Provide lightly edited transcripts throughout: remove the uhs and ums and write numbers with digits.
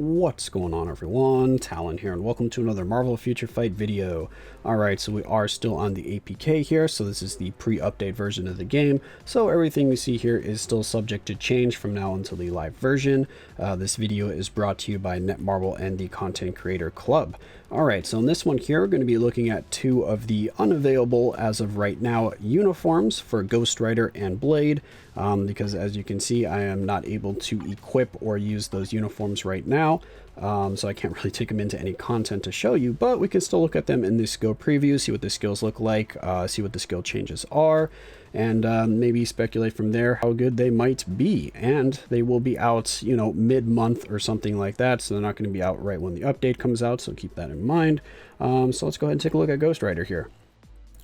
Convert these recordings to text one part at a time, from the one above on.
What's going on, everyone? Talen here, and welcome to another Marvel Future Fight video. Alright, so we are still on the APK here, so this is the pre-update version of the game, so everything we see here is still subject to change from now until the live version. This video is brought to you by Netmarble and the Content Creator Club. Alright, so in this one here, we're going to be looking at two of the unavailable, as of right now, uniforms for Ghostwriter and Blade, because as you can see, I am not able to equip or use those uniforms right now, so I can't really take them into any content to show you, but we can still look at them in the skill preview, see what the skills look like, see what the skill changes are, and maybe speculate from there how good they might be. And they will be out, you know, mid-month or something like that, so they're not going to be out right when the update comes out, so keep that in mind. So let's go ahead and take a look at Ghostwriter here.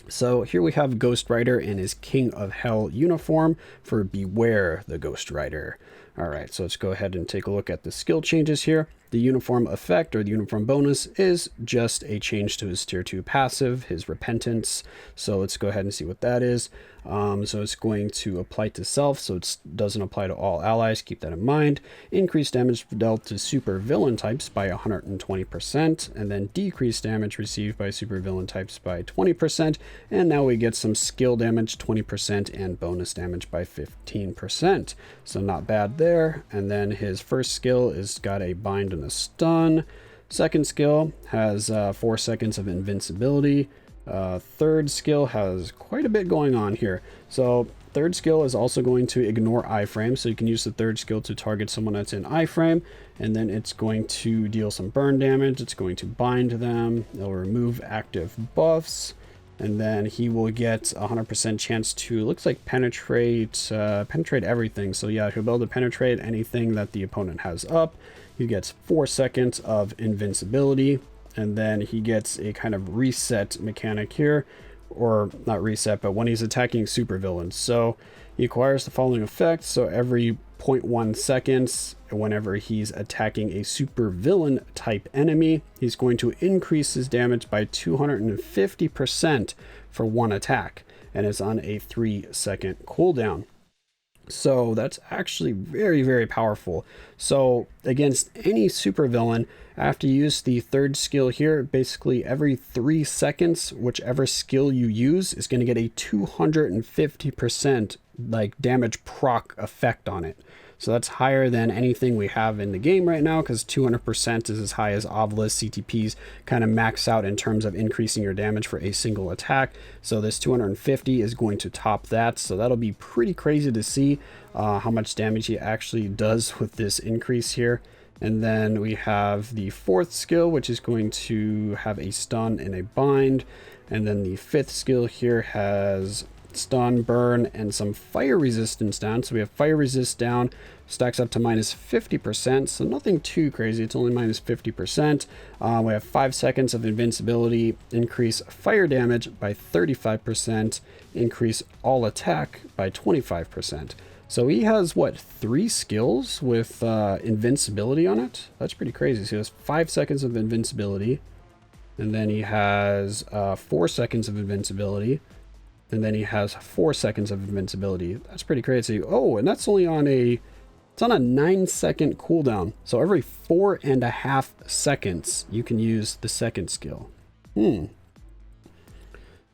So here we have Ghostwriter in his King of Hell uniform for Beware the Ghostwriter. Alright, so let's go ahead and take a look at the skill changes here. The uniform effect, or the uniform bonus, is just a change to his tier 2 passive, his Repentance. So let's go ahead and see what that is. So it's going to apply to self, so it doesn't apply to all allies, keep that in mind. Increased damage dealt to super villain types by 120%, and then decreased damage received by super villain types by 20%, and now we get some skill damage 20% and bonus damage by 15%. So not bad there. And then his first skill is got a bind and a stun. Second skill has 4 seconds of invincibility. Third skill has quite a bit going on here. So third skill is also going to ignore iframe, so you can use the third skill to target someone that's in iframe, and then it's going to deal some burn damage. It's going to bind them. It'll remove active buffs, and then he will get 100% chance to, looks like, penetrate everything. So yeah, he'll be able to penetrate anything that the opponent has up. He gets 4 seconds of invincibility, and then he gets a kind of reset mechanic here, or not reset, but when he's attacking supervillains. So he acquires the following effect. So every 0.1 seconds, whenever he's attacking a supervillain type enemy, he's going to increase his damage by 250% for one attack, and it's on a 3-second cooldown. So that's actually very, very powerful. So against any supervillain, after you use the third skill here, basically every 3 seconds, whichever skill you use is going to get a 250% like damage proc effect on it. So that's higher than anything we have in the game right now, because 200% is as high as Obelisk CTPs kind of max out in terms of increasing your damage for a single attack. So this 250 is going to top that. So that'll be pretty crazy to see how much damage he actually does with this increase here. And then we have the fourth skill, which is going to have a stun and a bind. And then the fifth skill here has stun, burn, and some fire resistance down. So we have fire resist down, stacks up to minus 50%, so nothing too crazy, it's only minus 50%. We have 5 seconds of invincibility, increase fire damage by 35%, increase all attack by 25%. So he has, what, 3 skills with invincibility on it? That's pretty crazy. So he has 5 seconds of invincibility, and then he has 4 seconds of invincibility, and then he has 4 seconds of invincibility. That's pretty crazy. Oh, and that's only on a 9-second cooldown. So every 4.5 seconds, you can use the second skill.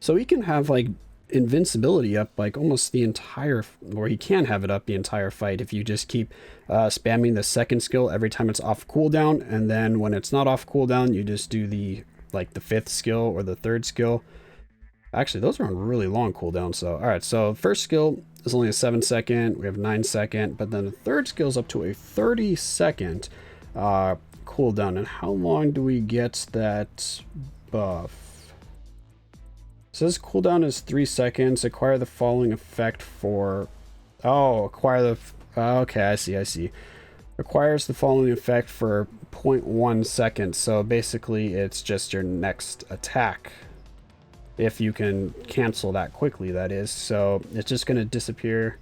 So he can have like invincibility up like almost the entire, or he can have it up the entire fight if you just keep spamming the second skill every time it's off cooldown. And then when it's not off cooldown, you just do the fifth skill or the third skill. Actually, those are on really long cooldown. So, all right. So first skill is only a 7-second. We have 9-second, but then the third skill is up to a 30-second cooldown. And how long do we get that buff? It says cooldown is 3 seconds. Acquire the following effect for, acquire the, okay, I see. Acquires the following effect for 0.1 seconds. So basically it's just your next attack, if you can cancel that quickly, that is. So it's just going to disappear.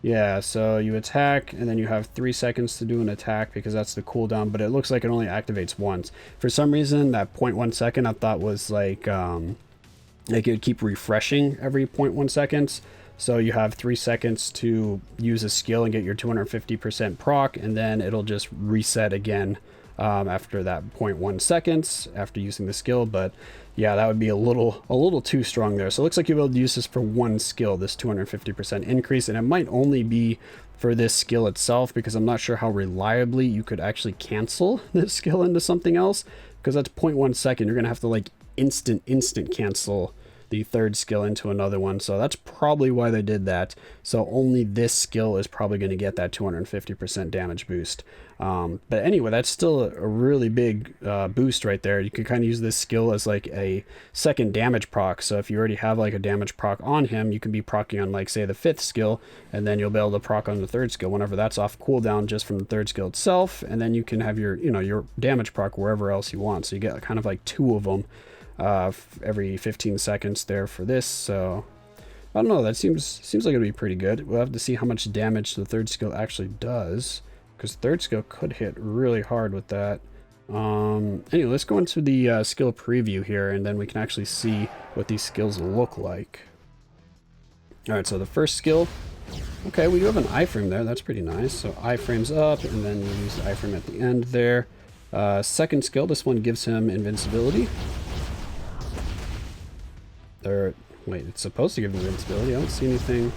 Yeah, so you attack, and then you have 3 seconds to do an attack because that's the cooldown, but it looks like it only activates once. For some reason, that 0.1 second I thought was like it would keep refreshing every 0.1 seconds. So you have 3 seconds to use a skill and get your 250% proc, and then it'll just reset again after that 0.1 seconds after using the skill. But yeah, that would be a little too strong there. So it looks like you'll be able to use this for one skill, this 250% increase, and it might only be for this skill itself, because I'm not sure how reliably you could actually cancel this skill into something else, because that's 0.1 second. You're gonna have to like instant cancel the third skill into another one. So that's probably why they did that. So only this skill is probably going to get that 250% damage boost. But anyway, that's still a really big boost right there. You can kind of use this skill as like a second damage proc. So if you already have like a damage proc on him, you can be proccing on like say the 5th skill, and then you'll be able to proc on the 3rd skill whenever that's off cooldown just from the 3rd skill itself. And then you can have your, your damage proc wherever else you want. So you get kind of like 2 of them every 15 seconds there for this. So I don't know, that seems like it'd be pretty good. We'll have to see how much damage the 3rd skill actually does, because 3rd skill could hit really hard with that. Anyway, let's go into the skill preview here, and then we can actually see what these skills look like. All right, so the first skill, okay, we do have an iframe there. That's pretty nice. So iframe's up, and then we use the iframe at the end there. Second skill, this one gives him invincibility. Wait, it's supposed to give them invincibility. I don't see anything.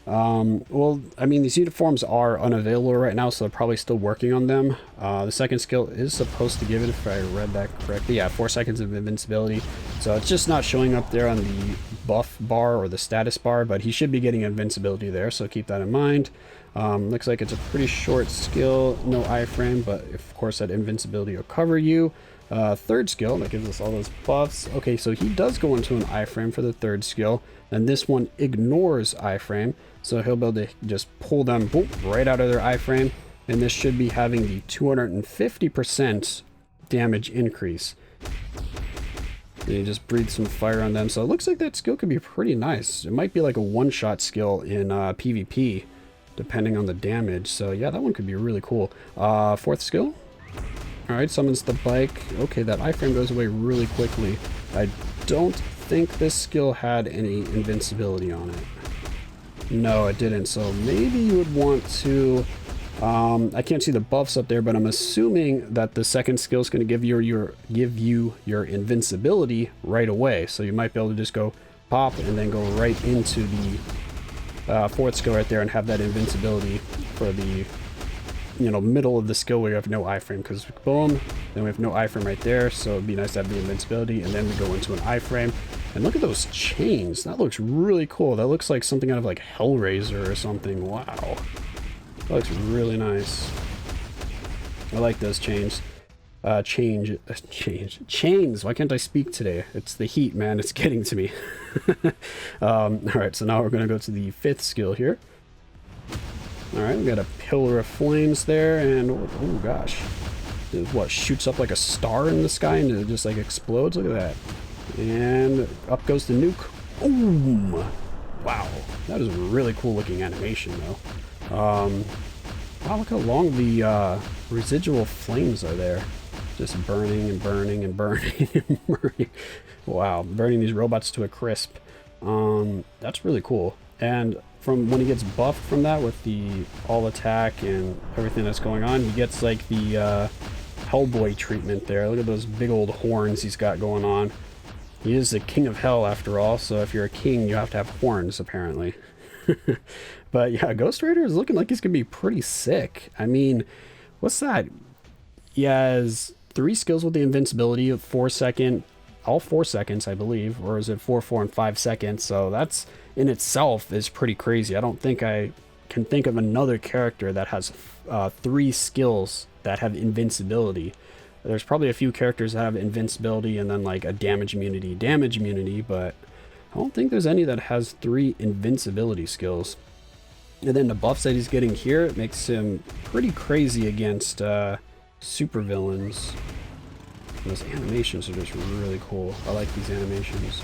Well, I mean, these uniforms are unavailable right now, so they're probably still working on them. The second skill is supposed to give it, if I read that correctly. Yeah, 4 seconds of invincibility. So it's just not showing up there on the buff bar or the status bar, but he should be getting invincibility there, so keep that in mind. Looks like it's a pretty short skill, no iframe, but of course that invincibility will cover you. Third skill, that gives us all those buffs. Okay, so he does go into an iframe for the third skill, and this one ignores iframe, so he'll be able to just pull them boom, right out of their iframe, and this should be having the 250% damage increase. And you just breathe some fire on them, so it looks like that skill could be pretty nice. It might be like a one-shot skill in PvP, depending on the damage. So yeah, that one could be really cool. Fourth skill. Alright, summons the bike. Okay, that iframe goes away really quickly. I don't think this skill had any invincibility on it. No, it didn't. So maybe you would want to... I can't see the buffs up there, but I'm assuming that the second skill is going to give you your invincibility right away. So you might be able to just go pop and then go right into the fourth skill right there and have that invincibility for the middle of the skill where you have no iframe, because boom, then we have no iframe right there, so it'd be nice to have the invincibility, and then we go into an iframe. And look at those chains, that looks really cool. That looks like something out of like Hellraiser or something. Wow, that looks really nice. I like those chains. Chains, why can't I speak today? It's the heat, man, it's getting to me. All right, so now we're gonna go to the fifth skill here. Alright, we got a pillar of flames there, and oh gosh. What, shoots up like a star in the sky and it just like explodes? Look at that. And up goes the nuke. Boom! Wow, that is a really cool looking animation though. Wow, look how long the residual flames are there. Just burning and burning and burning and burning. Wow, burning these robots to a crisp. That's really cool. And from when he gets buffed from that with the all attack and everything that's going on, he gets like the Hellboy treatment there. Look at those big old horns he's got going on. He is the king of hell after all, so if you're a king, you have to have horns apparently. But yeah, Ghostwriter is looking like he's gonna be pretty sick. I mean, what's that? He has 3 skills with the invincibility of 4 second, all 4 seconds I believe, or is it 4, 4, and 5 seconds? So that's in itself is pretty crazy. I don't think I can think of another character that has 3 skills that have invincibility. There's probably a few characters that have invincibility and then like a damage immunity, but I don't think there's any that has 3 invincibility skills. And then the buffs that he's getting here, it makes him pretty crazy against supervillains. Those animations are just really cool. I like these animations.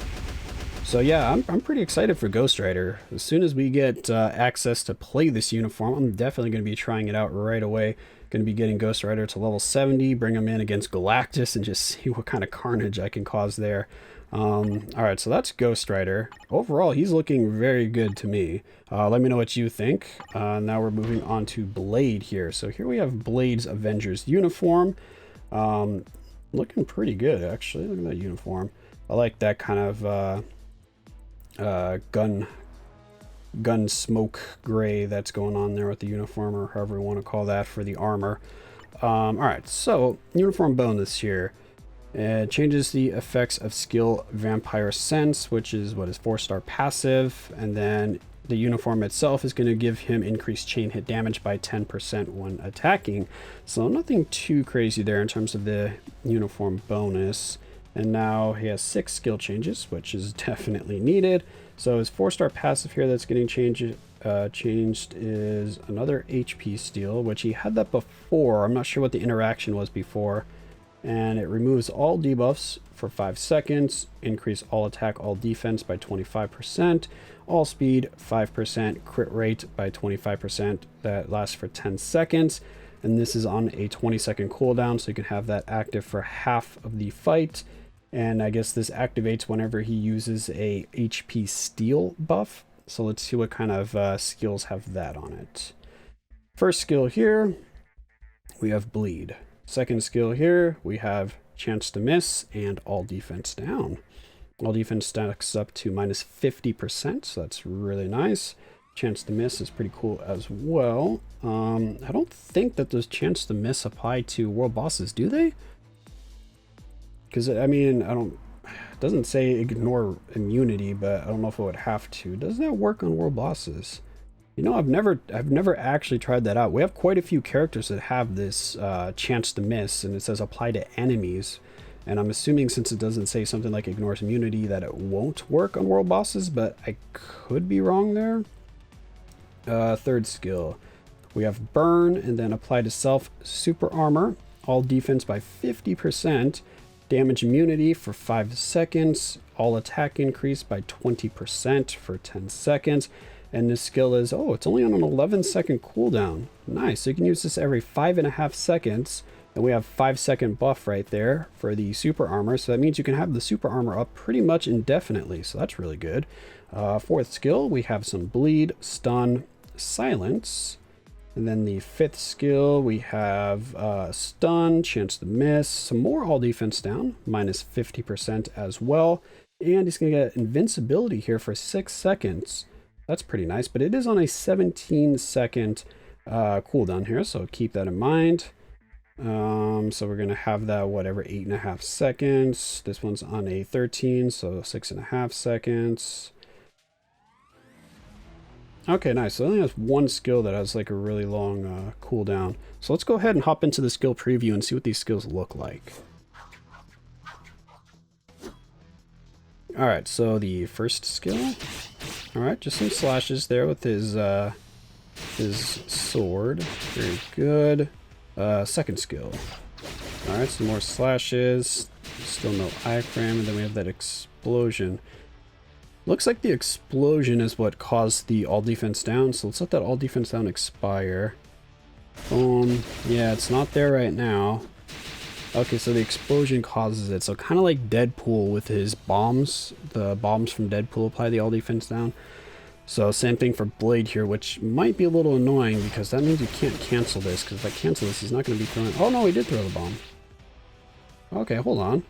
So yeah, I'm pretty excited for Ghostwriter. As soon as we get access to play this uniform, I'm definitely going to be trying it out right away. Going to be getting Ghostwriter to level 70, bring him in against Galactus, and just see what kind of carnage I can cause there. Alright, so that's Ghostwriter. Overall, he's looking very good to me. Let me know what you think. Now we're moving on to Blade here. So here we have Blade's Avengers uniform. Looking pretty good, actually. Look at that uniform. I like that kind of gun smoke gray that's going on there with the uniform, or however you want to call that for the armor. Alright, so uniform bonus here. It changes the effects of skill Vampire Sense, which is what is 4-star passive, and then the uniform itself is going to give him increased chain hit damage by 10% when attacking. So nothing too crazy there in terms of the uniform bonus. And now he has 6 skill changes, which is definitely needed. So his 4-star passive here that's getting changed is another HP steal, which he had that before. I'm not sure what the interaction was before. And it removes all debuffs for 5 seconds, increase all attack, all defense by 25%, all speed 5%, crit rate by 25%. That lasts for 10 seconds. And this is on a 20-second cooldown, so you can have that active for half of the fight. And I guess this activates whenever he uses a HP steal buff. So let's see what kind of skills have that on it. First skill here, we have Bleed. Second skill here, we have Chance to Miss and All Defense Down. All Defense stacks up to minus 50%, so that's really nice. Chance to Miss is pretty cool as well. I don't think that those Chance to Miss apply to world bosses, do they? Because, I mean, it doesn't say ignore immunity, but I don't know if it would have to. Does that work on world bosses? You know, I've never actually tried that out. We have quite a few characters that have this Chance to Miss, and it says apply to enemies. And I'm assuming, since it doesn't say something like ignores immunity, that it won't work on world bosses, but I could be wrong there. Third skill, we have Burn, and then apply to self super armor, all defense by 50%, damage immunity for 5 seconds, all attack increase by 20% for 10 seconds. And this skill is, it's only on an 11-second cooldown. Nice. So you can use this every 5.5 seconds. And we have 5-second buff right there for the super armor. So that means you can have the super armor up pretty much indefinitely. So that's really good. Fourth skill, we have some Bleed, Stun, Silence. And then the fifth skill, we have Stun, Chance to Miss, some more All Defense Down, minus 50% as well. And he's going to get Invincibility here for 6 seconds. That's pretty nice, but it is on a 17-second cooldown here, so keep that in mind. So we're going to have that, whatever, 8.5 seconds. This one's on a 13, so 6.5 seconds. Okay, nice. So it only has one skill that has like a really long cooldown. So let's go ahead and hop into the skill preview and see what these skills look like. Alright, so the first skill. Alright, just some slashes there with his sword. Very good. Second skill. Alright, some more slashes. Still no iframe, and then we have that explosion. Looks like the explosion is what caused the all defense down, so let's let that all defense down expire. Boom. Yeah, it's not there right now. Okay, so the explosion causes it. So kind of like Deadpool with his bombs. The bombs from Deadpool apply the all defense down. So same thing for Blade here, which might be a little annoying because that means you can't cancel this. Because if I cancel this, he's not going to be throwing... Oh no, he did throw the bomb. Okay, hold on.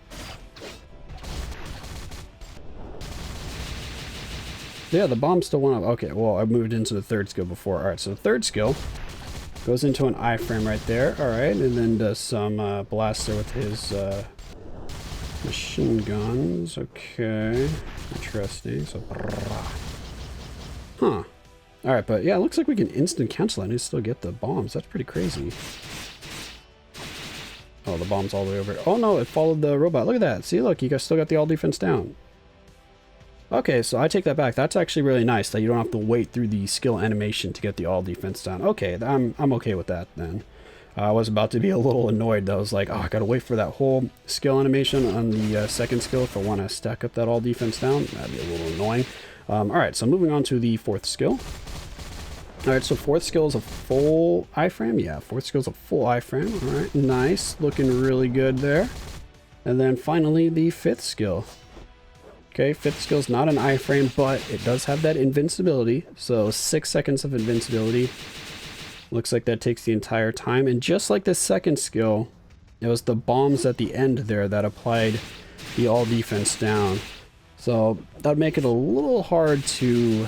Yeah, the bomb still went up. Okay, well, I moved into the third skill before. Alright, so the third skill goes into an iframe right there. Alright, and then does some blaster with his machine guns. Okay, interesting. So, huh. Alright, but yeah, it looks like we can instant cancel and still get the bombs. That's pretty crazy. Oh, the bomb's all the way over. Oh no, it followed the robot. Look at that. See, look, you guys still got the all defense down. Okay, so I take that back. That's actually really nice that you don't have to wait through the skill animation to get the all defense down. Okay, I'm okay with that then. I was about to be a little annoyed though. I was like, oh, I gotta wait for that whole skill animation on the second skill if I want to stack up that all defense down. That'd be a little annoying. Alright, so moving on to the fourth skill. Alright, so fourth skill is a full iframe. Yeah, fourth skill is a full iframe. Alright, nice. Looking really good there. And then finally the fifth skill. Okay, 5th skill is not an iframe, but it does have that invincibility. So 6 seconds of invincibility. Looks like that takes the entire time. And just like the 2nd skill, it was the bombs at the end there that applied the all defense down. So that'd make it a little hard to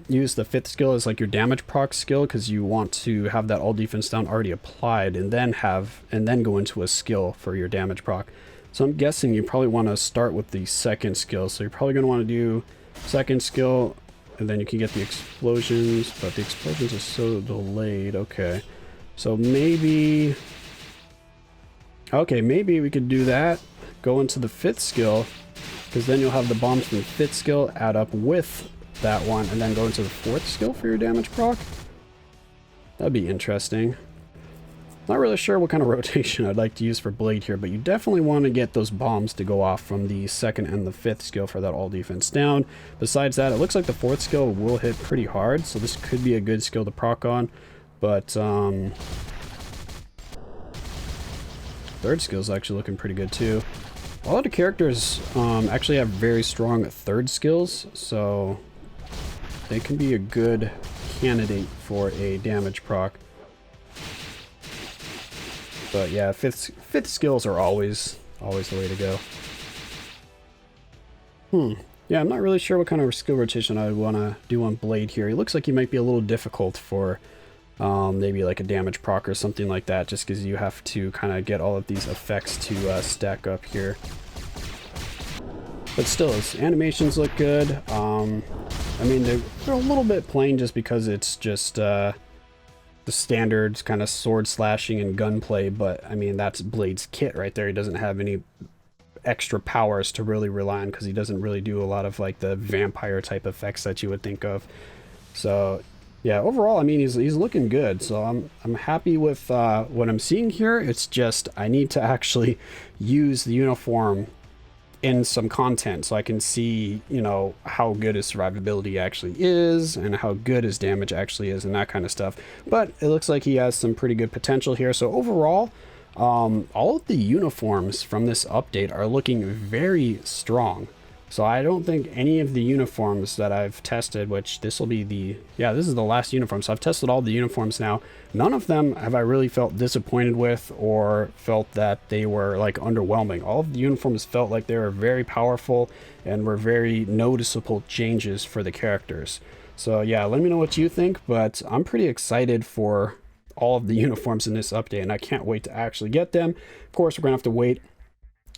use the 5th skill as like your damage proc skill, because you want to have that all defense down already applied and then go into a skill for your damage proc. So I'm guessing you probably want to start with the 2nd skill. So you're probably going to want to do 2nd skill, and then you can get the explosions, but the explosions are so delayed. Okay, so maybe we could do that, go into the 5th skill, because then you'll have the bombs from the 5th skill add up with that one, and then go into the 4th skill for your damage proc. That'd be interesting. Not really sure what kind of rotation I'd like to use for Blade here, but you definitely want to get those bombs to go off from the 2nd and the 5th skill for that all defense down. Besides that, it looks like the 4th skill will hit pretty hard, so this could be a good skill to proc on. But 3rd skill is actually looking pretty good too. A lot of characters actually have very strong 3rd skills, so they can be a good candidate for a damage proc. But yeah, fifth skills are always the way to go. Yeah, I'm not really sure what kind of skill rotation I would want to do on Blade here. He looks like he might be a little difficult for maybe like a damage proc or something like that, just because you have to kind of get all of these effects to stack up here. But still, his animations look good. I mean, they're a little bit plain just because it's just the standard kind of sword slashing and gunplay, but I mean, that's Blade's kit right there. He doesn't have any extra powers to really rely on, because he doesn't really do a lot of like the vampire type effects that you would think of. So yeah, overall, I mean, he's looking good. So I'm happy with what I'm seeing here. It's just I need to actually use the uniform in some content so I can see, you know, how good his survivability actually is and how good his damage actually is and that kind of stuff. But it looks like he has some pretty good potential here. So overall, all of the uniforms from this update are looking very strong. So I don't think any of the uniforms that I've tested, which this will be this is the last uniform. So I've tested all the uniforms now. None of them have I really felt disappointed with or felt that they were like underwhelming. All of the uniforms felt like they were very powerful and were very noticeable changes for the characters. So yeah, let me know what you think, but I'm pretty excited for all of the uniforms in this update, and I can't wait to actually get them. Of course, we're gonna have to wait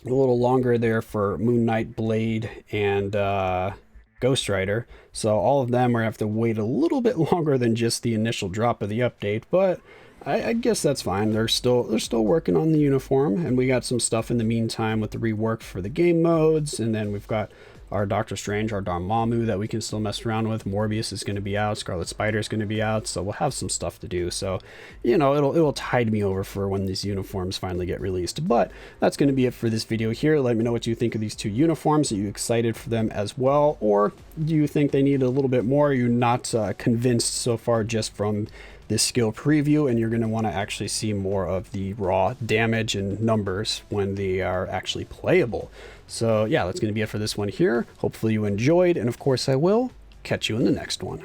a little longer there for Moon Knight, Blade, and Ghostwriter. So all of them are going to have to wait a little bit longer than just the initial drop of the update, but I guess that's fine. They're still working on the uniform, and we got some stuff in the meantime with the rework for the game modes, and then we've got our Doctor Strange, our Dormammu that we can still mess around with. Morbius is going to be out. Scarlet Spider is going to be out. So we'll have some stuff to do. So, you know, it'll tide me over for when these uniforms finally get released. But that's going to be it for this video here. Let me know what you think of these two uniforms. Are you excited for them as well? Or do you think they need a little bit more? Are you not convinced so far just from this skill preview, and you're going to want to actually see more of the raw damage and numbers when they are actually playable? So yeah, that's going to be it for this one here. Hopefully you enjoyed, and of course I will catch you in the next one.